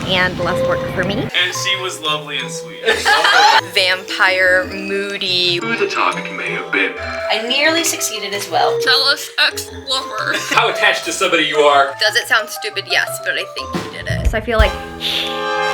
and less work for me. And she was lovely and sweet. Vampire, moody. Who the topic may have been. I nearly succeeded as well. Jealous ex-lover. How attached to somebody you are. Does it sound stupid? Yes, but I think you did it. So I feel like...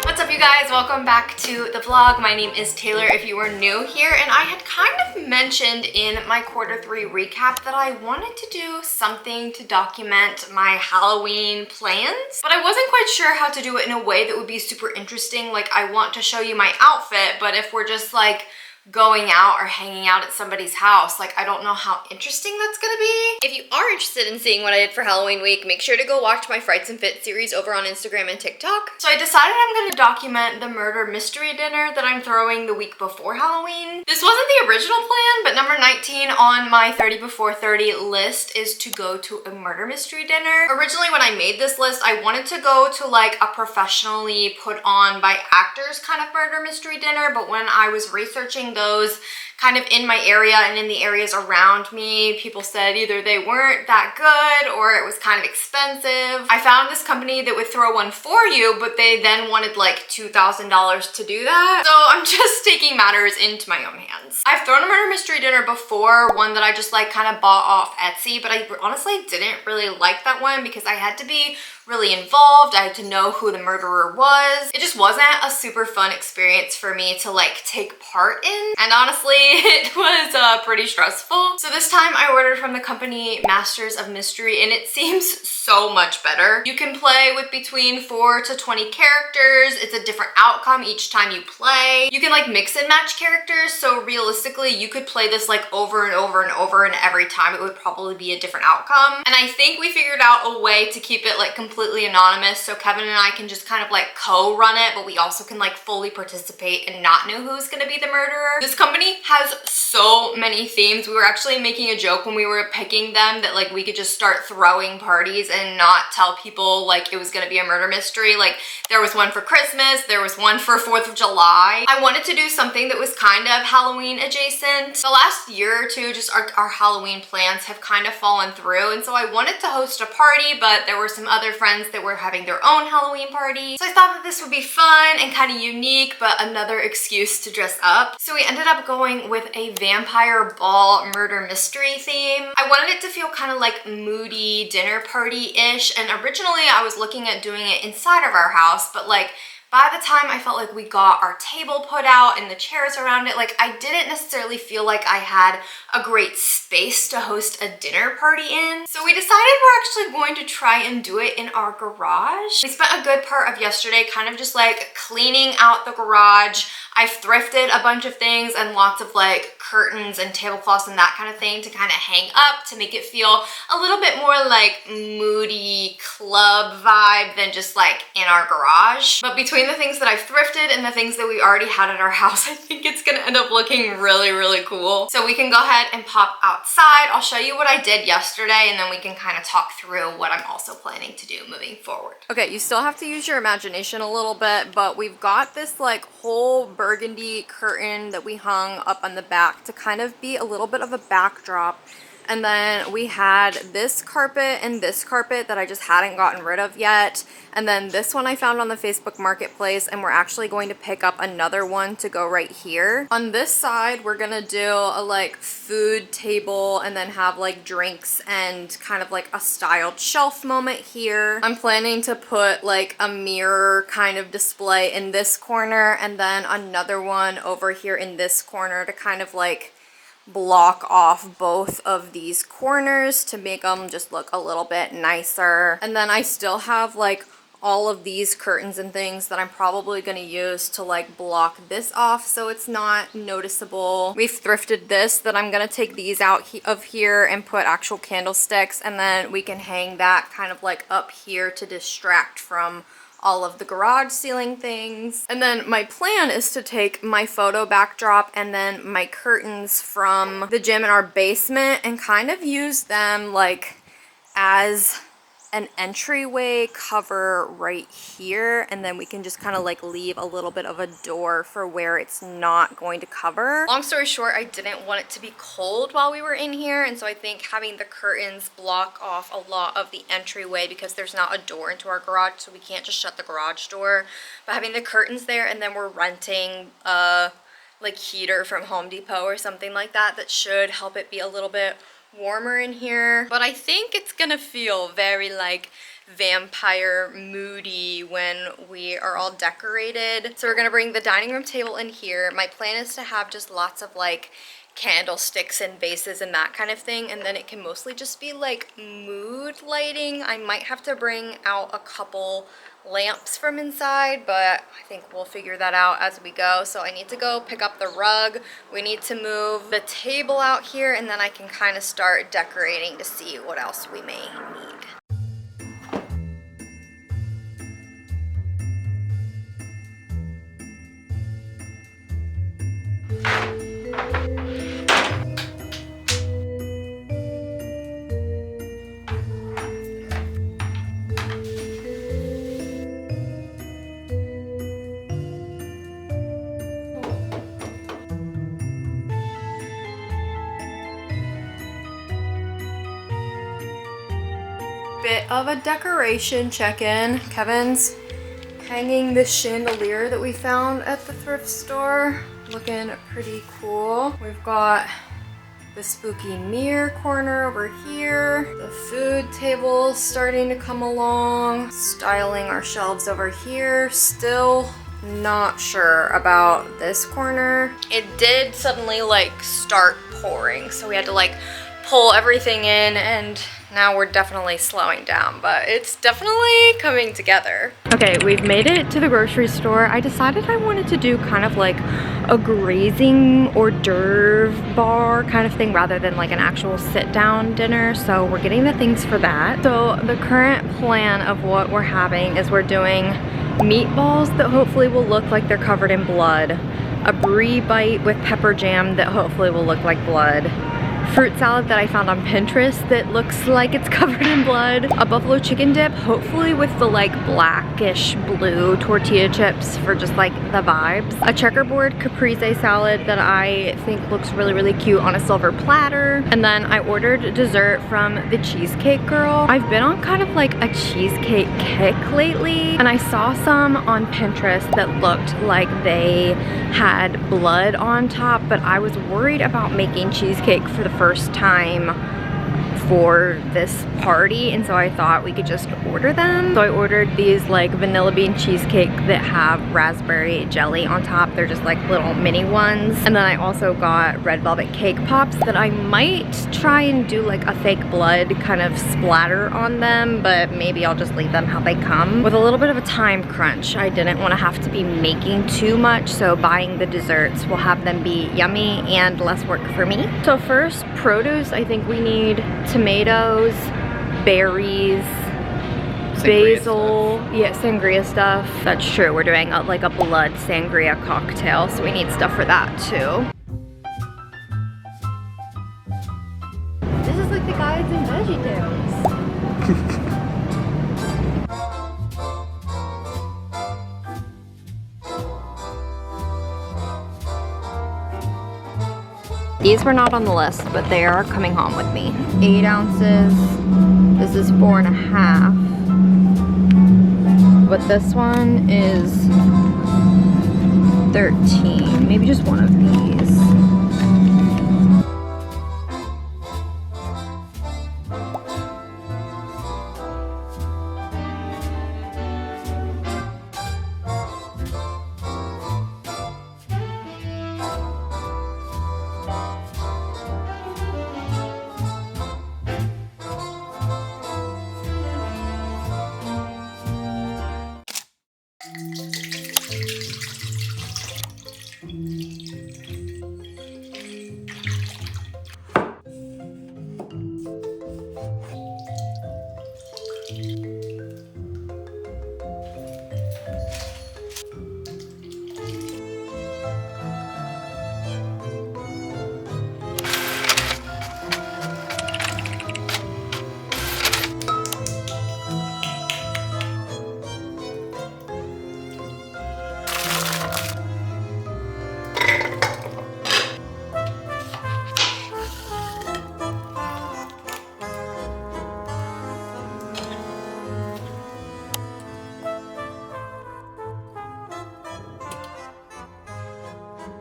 What's up, you guys? Welcome back to the vlog. My name is Taylor if you are new here, and I had kind of mentioned in my quarter 3 recap that I wanted to do something to document my Halloween plans, but I wasn't quite sure how to do it in a way that would be super interesting. Like, I want to show you my outfit, but if we're just like going out or hanging out at somebody's house, like, I don't know how interesting that's gonna be. If you are interested in seeing what I did for Halloween week, make sure to go watch my Frights and Fits series over on Instagram and TikTok. So I decided I'm gonna document the murder mystery dinner that I'm throwing the week before Halloween. This wasn't the original plan, but number 19 on my 30 before 30 list is to go to a murder mystery dinner. Originally, when I made this list, I wanted to go to like a professionally put on by actors kind of murder mystery dinner, but when I was researching those kind of in my area and in the areas around me, people said either they weren't that good or it was kind of expensive. I found this company that would throw one for you, but they then wanted like $2,000 to do that. So I'm just taking matters into my own hands. I've thrown a murder mystery dinner before, one that I just like kind of bought off Etsy, but I honestly didn't really like that one because I had to be really involved. I had to know who the murderer was. It just wasn't a super fun experience for me to like take part in. And honestly, it was pretty stressful. So this time I ordered from the company Masters of Mystery, and it seems so much better. You can play with between 4 to 20 characters. It's a different outcome each time you play. You can like mix and match characters. So realistically, you could play this like over and over and over, and every time it would probably be a different outcome. And I think we figured out a way to keep it like completely anonymous, so Kevin and I can just kind of like co-run it, but we also can like fully participate and not know who's gonna be the murderer. This company has so many themes. We were actually making a joke when we were picking them that like we could just start throwing parties and not tell people like it was gonna be a murder mystery. Like, there was one for Christmas, there was one for 4th of July. I wanted to do something that was kind of Halloween adjacent. The last year or two, just our Halloween plans have kind of fallen through, and so I wanted to host a party, but there were some other friends that were having their own Halloween party. So I thought that this would be fun and kind of unique, but another excuse to dress up. So we ended up going with a vampire ball murder mystery theme. I wanted it to feel kind of like moody dinner party-ish, and originally I was looking at doing it inside of our house, but like by the time I felt like we got our table put out and the chairs around it, like I didn't necessarily feel like I had a great space to host a dinner party in. So we decided we're actually going to try and do it in our garage. We spent a good part of yesterday kind of just like cleaning out the garage. I've thrifted a bunch of things and lots of like curtains and tablecloths and that kind of thing to kind of hang up to make it feel a little bit more like moody club vibe than just like in our garage. But between the things that I've thrifted and the things that we already had at our house, I think it's gonna end up looking really, really cool. So we can go ahead and pop outside. I'll show you what I did yesterday, and then we can kind of talk through what I'm also planning to do moving forward. Okay, you still have to use your imagination a little bit, but we've got this like whole burgundy curtain that we hung up on the back to kind of be a little bit of a backdrop. And then we had this carpet and this carpet that I just hadn't gotten rid of yet. And then this one I found on the Facebook Marketplace, and we're actually going to pick up another one to go right here. On this side, we're gonna do a like food table and then have like drinks and kind of like a styled shelf moment here. I'm planning to put like a mirror kind of display in this corner, and then another one over here in this corner to kind of like block off both of these corners to make them just look a little bit nicer. And then I still have like all of these curtains and things that I'm probably going to use to like block this off so it's not noticeable. We've thrifted this that I'm going to take these out of here and put actual candlesticks, and then we can hang that kind of like up here to distract from all of the garage ceiling things. And then my plan is to take my photo backdrop and then my curtains from the gym in our basement and kind of use them like as an entryway cover right here, and then we can just kind of like leave a little bit of a door for where it's not going to cover. Long story short, I didn't want it to be cold while we were in here, and so I think having the curtains block off a lot of the entryway because there's not a door into our garage, so we can't just shut the garage door. But having the curtains there, and then we're renting like heater from Home Depot or something like that, that should help it be a little bit warmer in here. But I think it's gonna feel very like vampire moody when we are all decorated. So we're gonna bring the dining room table in here. My plan is to have just lots of like candlesticks and vases and that kind of thing, and then it can mostly just be like mood lighting. I might have to bring out a couple lamps from inside, but I think we'll figure that out as we go. So I need to go pick up the rug. We need to move the table out here, and then I can kind of start decorating to see what else we may need. Bit of a decoration check-in. Kevin's hanging this chandelier that we found at the thrift store. Looking pretty cool. We've got the spooky mirror corner over here. The food table starting to come along. Styling our shelves over here. Still not sure about this corner. It did suddenly like start pouring, so we had to like pull everything in, and now we're definitely slowing down, but it's definitely coming together. Okay, we've made it to the grocery store. I decided I wanted to do kind of like a grazing hors d'oeuvre bar kind of thing rather than like an actual sit-down dinner, so we're getting the things for that. So the current plan of what we're having is we're doing meatballs that hopefully will look like they're covered in blood, a brie bite with pepper jam that hopefully will look like blood, fruit salad that I found on Pinterest that looks like it's covered in blood, a buffalo chicken dip, hopefully with the like blackish blue tortilla chips for just like the vibes, a checkerboard caprese salad that I think looks really, really cute on a silver platter, and then I ordered dessert from the Cheesecake Girl. I've been on kind of like a cheesecake kick lately, and I saw some on Pinterest that looked like they had blood on top, but I was worried about making cheesecake for the first time for this party, and so I thought we could just order them. So I ordered these like vanilla bean cheesecake that have raspberry jelly on top. They're just like little mini ones. And then I also got red velvet cake pops that I might try and do like a fake blood kind of splatter on them, but maybe I'll just leave them how they come. With a little bit of a time crunch, I didn't want to have to be making too much, so buying the desserts will have them be yummy and less work for me. So first, produce. I think we need tomatoes, berries, basil, yeah, sangria stuff. That's true, we're doing like a blood sangria cocktail, so we need stuff for that too. This is like the guides in VeggieTales. These were not on the list, but they are coming home with me. 8 ounces. This is 4.5. But this one is 13. Maybe just one of these.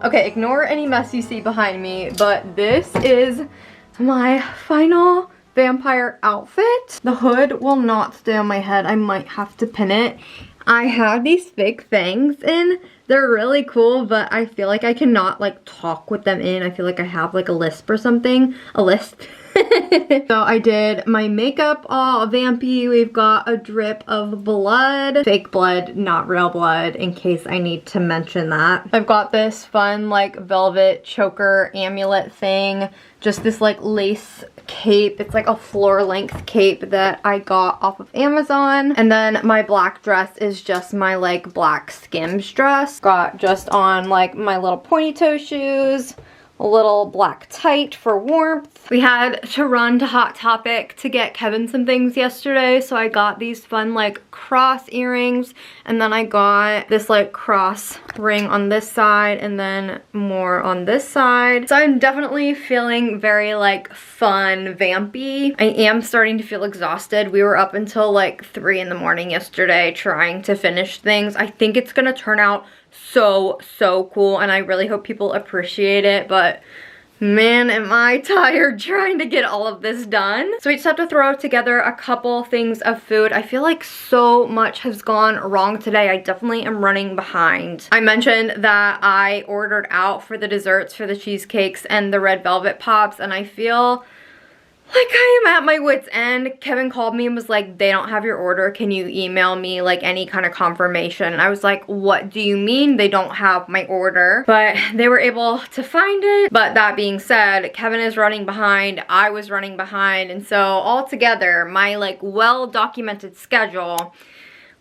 Okay, ignore any mess you see behind me, but this is my final vampire outfit. The hood will not stay on my head. I might have to pin it. I have these fake fangs in. They're really cool, but I feel like I cannot like talk with them in. I feel like I have like a lisp or something. A lisp. So I did my makeup all vampy. We've got a drip of blood. Fake blood, not real blood, in case I need to mention that. I've got this fun like velvet choker amulet thing. Just this like lace cape. It's like a floor length cape that I got off of Amazon. And then my black dress is just my like black Skims dress. Got just on like my little pointy toe shoes. A little black tight for warmth. We had to run to Hot Topic to get Kevin some things yesterday, so I got these fun like cross earrings, and then I got this like cross ring on this side and then more on this side. So I'm definitely feeling very like fun vampy. I am starting to feel exhausted. We were up until like 3 in the morning yesterday trying to finish things. I think it's gonna turn out so cool, and I really hope people appreciate it, but man, am I tired trying to get all of this done. So we just have to throw together a couple things of food. I feel like so much has gone wrong today. I definitely am running behind. I mentioned that I ordered out for the desserts for the cheesecakes and the red velvet pops, and I feel like I am at my wit's end. Kevin called me and was like, they don't have your order. Can you email me like any kind of confirmation? And I was like, what do you mean they don't have my order? But they were able to find it. But that being said, Kevin is running behind. I was running behind. And so all together, my like well-documented schedule,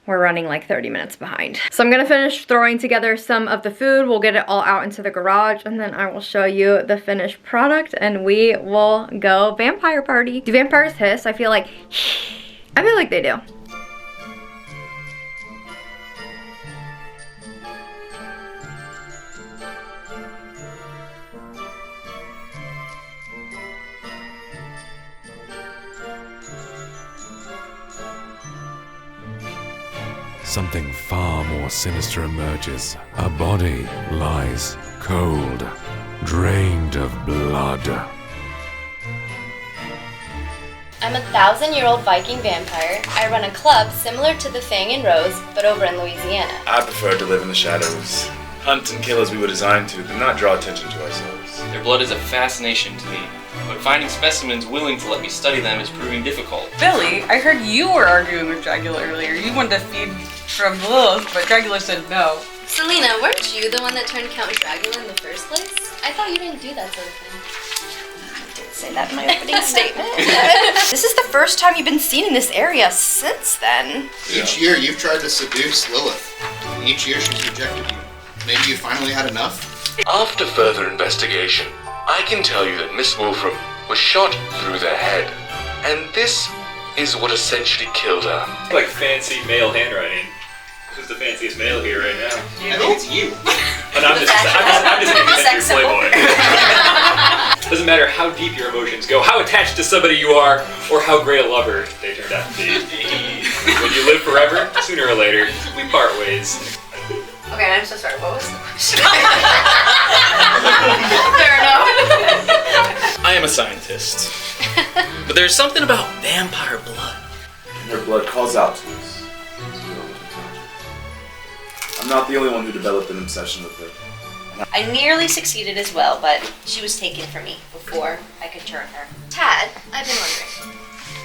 we're running like 30 minutes behind. So I'm gonna finish throwing together some of the food. We'll get it all out into the garage, and then I will show you the finished product, and we will go vampire party. Do vampires hiss? I feel like they do. Something far more sinister emerges. A body lies cold, drained of blood. I'm a 1,000-year-old Viking vampire. I run a club similar to the Fang and Rose, but over in Louisiana. I prefer to live in the shadows. Hunt and kill as we were designed to, but not draw attention to ourselves. Their blood is a fascination to me, but finding specimens willing to let me study them is proving difficult. Billy, I heard you were arguing with Dracula earlier. You wanted to feed from Lilith, but Dracula said no. Selena, weren't you the one that turned Count Dracula in the first place? I thought you didn't do that sort of thing. I did say that in my opening statement. This is the first time you've been seen in this area since then. Each year you've tried to seduce Lilith. Each year she's rejected you. Maybe you finally had enough? After further investigation, I can tell you that Miss Wolfram was shot through the head, and this is what essentially killed her. Like fancy male handwriting. Who's the fanciest male here right now? I think it's you. And I'm just an independent playboy. Doesn't matter how deep your emotions go, how attached to somebody you are, or how great a lover they turned out to be. When you live forever, sooner or later, we part ways. Okay, I'm so sorry. What was the question? Fair enough. I am a scientist. But there's something about vampire blood. And their blood calls out to us. I'm not the only one who developed an obsession with her. I nearly succeeded as well, but she was taken from me before I could turn her. Tad, I've been wondering,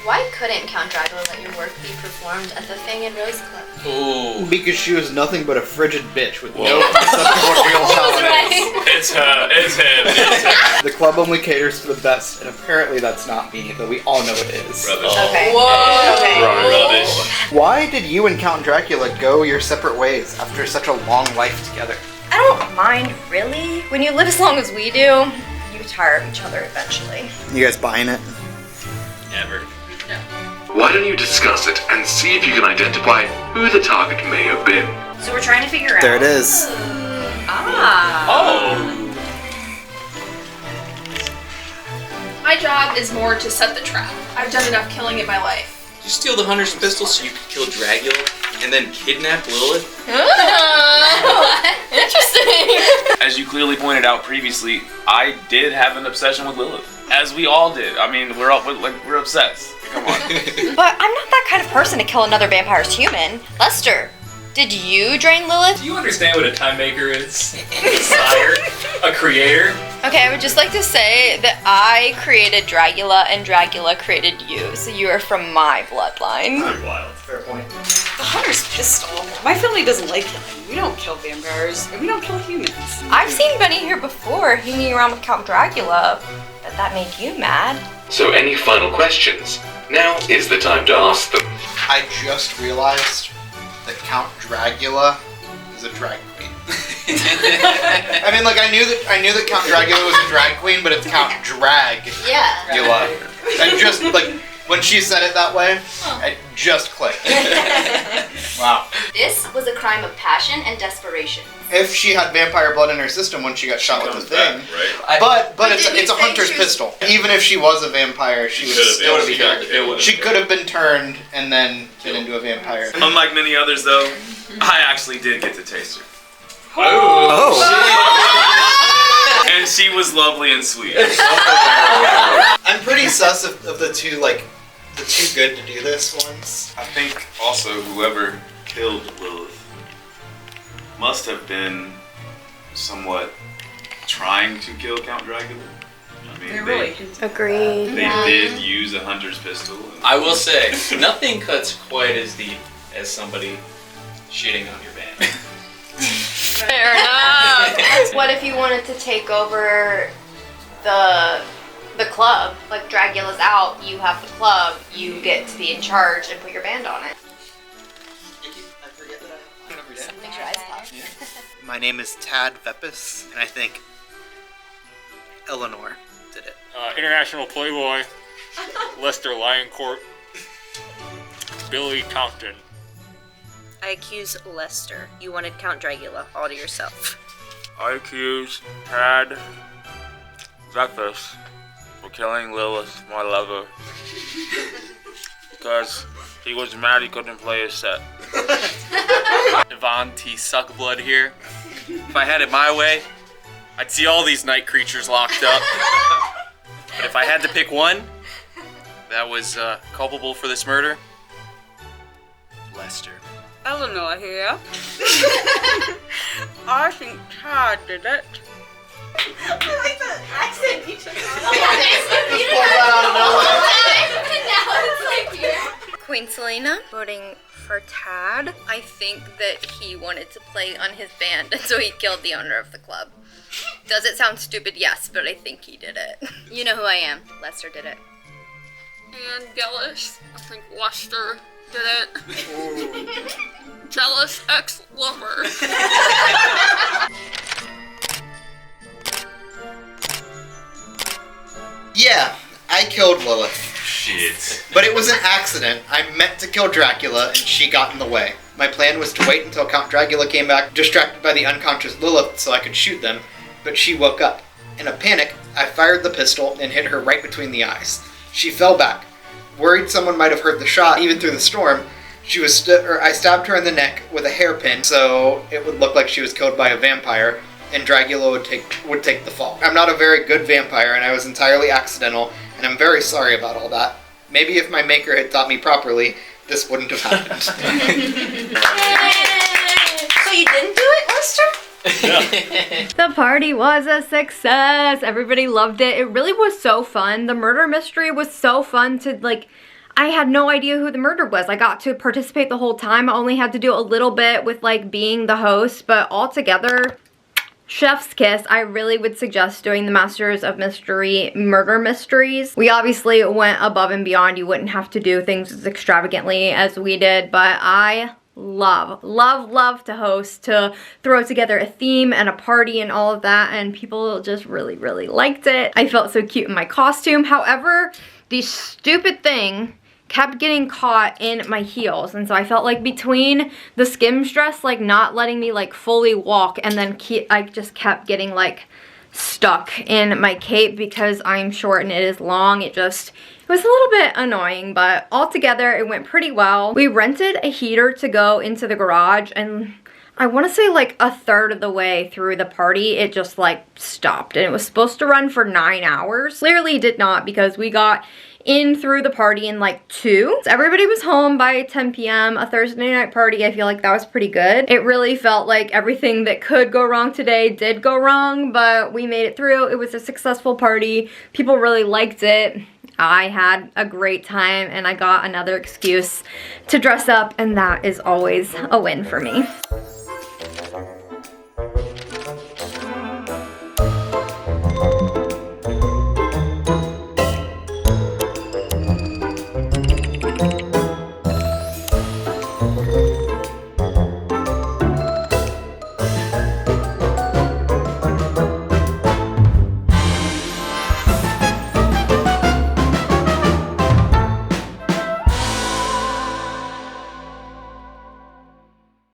why couldn't Count Dracula let your work be performed at the Fang and Rose Club? Ooh. Because she was nothing but a frigid bitch with no concept of what real talent is. It's her, it's him. The club only caters to the best, and apparently that's not me, but we all know it is. Rubbish. Okay. Whoa. Okay. Rubbish. Why did you and Count Dracula go your separate ways after such a long life together? I don't mind, really. When you live as long as we do, you tire of each other eventually. You guys buying it? Never. Why don't you discuss it and see if you can identify who the target may have been? So we're trying to figure out. There it is. Oh! My job is more to set the trap. I've done enough killing in my life. Did you steal the hunter's pistol so you could kill Dracula and then kidnap Lilith? Interesting. As you clearly pointed out previously, I did have an obsession with Lilith. As we all did. I mean, we're obsessed. Come on. But I'm not that kind of person to kill another vampire's human. Lester, did you drain Lilith? Do you understand what a time maker is? Sire? A creator? Okay, I would just like to say that I created Dracula and Dracula created you, so you are from my bloodline. Pretty wild. Fair point. The hunter's pistol. My family doesn't like killing. We don't kill vampires, and we don't kill humans. I've seen Benny here before hanging around with Count Dracula, but that made you mad. So any final questions? Now is the time to ask them. I just realized that Count Dracula is a drag queen. I mean, like I knew that Count Dracula was a drag queen, but it's Count Dragula. Yeah. And just like when she said it that way, it just clicked. Wow. This was a crime of passion and desperation. If she had vampire blood in her system when she got shot with the thing, right? but But it's did you a say hunter's she was- pistol. Even if she was a vampire, she would still be. She could have been turned and then been into a vampire. Unlike many others, though, I actually did get to taste her. Oh. And she was lovely and sweet. I'm pretty sus of the two, like, the too good to do this ones. I think also whoever killed Lilith must have been somewhat trying to kill Count Dracula. I mean, They're really Agreed. they did use a hunter's pistol. I will say, nothing cuts quite as deep as somebody shitting on your band. Fair enough. What if you wanted to take over the club? Like Dracula's out, you have the club, you get to be in charge and put your band on it. Make your eyes pop. My name is Tad Vepis, and I think Eleanor did it. International Playboy, Lester Lioncourt, Billy Compton. I accuse Lester. You wanted Count Dracula all to yourself. I accuse Tad Vepis for killing Lilith, my lover, because he was mad he couldn't play his set. Yvonne T. Suckblood here. If I had it my way, I'd see all these night creatures locked up. But if I had to pick one that was culpable for this murder, Lester. Eleanor here. I think Tad did it. I like the accent you took on. Queen Selena, voting for Tad. I think that he wanted to play on his band, and so he killed the owner of the club. Does it sound stupid? Yes, but I think he did it. You know who I am. Lester did it. And jealous. I think Lester did it. Jealous ex-lover. Yeah, I killed Lilith. Shit. But it was an accident. I meant to kill Dracula, and she got in the way. My plan was to wait until Count Dracula came back, distracted by the unconscious Lilith, so I could shoot them, but she woke up. In a panic, I fired the pistol and hit her right between the eyes. She fell back. Worried someone might have heard the shot, even through the storm, I stabbed her in the neck with a hairpin, so it would look like she was killed by a vampire, and Dracula would take the fall. I'm not a very good vampire, and I was entirely accidental, and I'm very sorry about all that. Maybe if my maker had taught me properly, this wouldn't have happened. So you didn't do it, Lester? The party was a success. Everybody loved it. It really was so fun. The murder mystery was so fun to, like, I had no idea who the murderer was. I got to participate the whole time. I only had to do a little bit with, like, being the host, but altogether, chef's kiss. I really would suggest doing the Masters of Mystery murder mysteries. We obviously went above and beyond. You wouldn't have to do things as extravagantly as we did, but I love to host, to throw together a theme and a party and all of that, and people just really liked it. I felt so cute in my costume. However, the stupid thing kept getting caught in my heels, and so I felt like between the Skims dress like not letting me like fully walk, and then I just kept getting like stuck in my cape because I'm short and it is long. It was a little bit annoying, but altogether it went pretty well. We rented a heater to go into the garage, and I want to say like a third of the way through the party, it just like stopped, and it was supposed to run for 9 hours. Clearly did not, because we got in through the party in like 2. So everybody was home by 10 p.m. A Thursday night party, I feel like that was pretty good. It really felt like everything that could go wrong today did go wrong, but we made it through. It was a successful party. People really liked it. I had a great time, and I got another excuse to dress up, and that is always a win for me.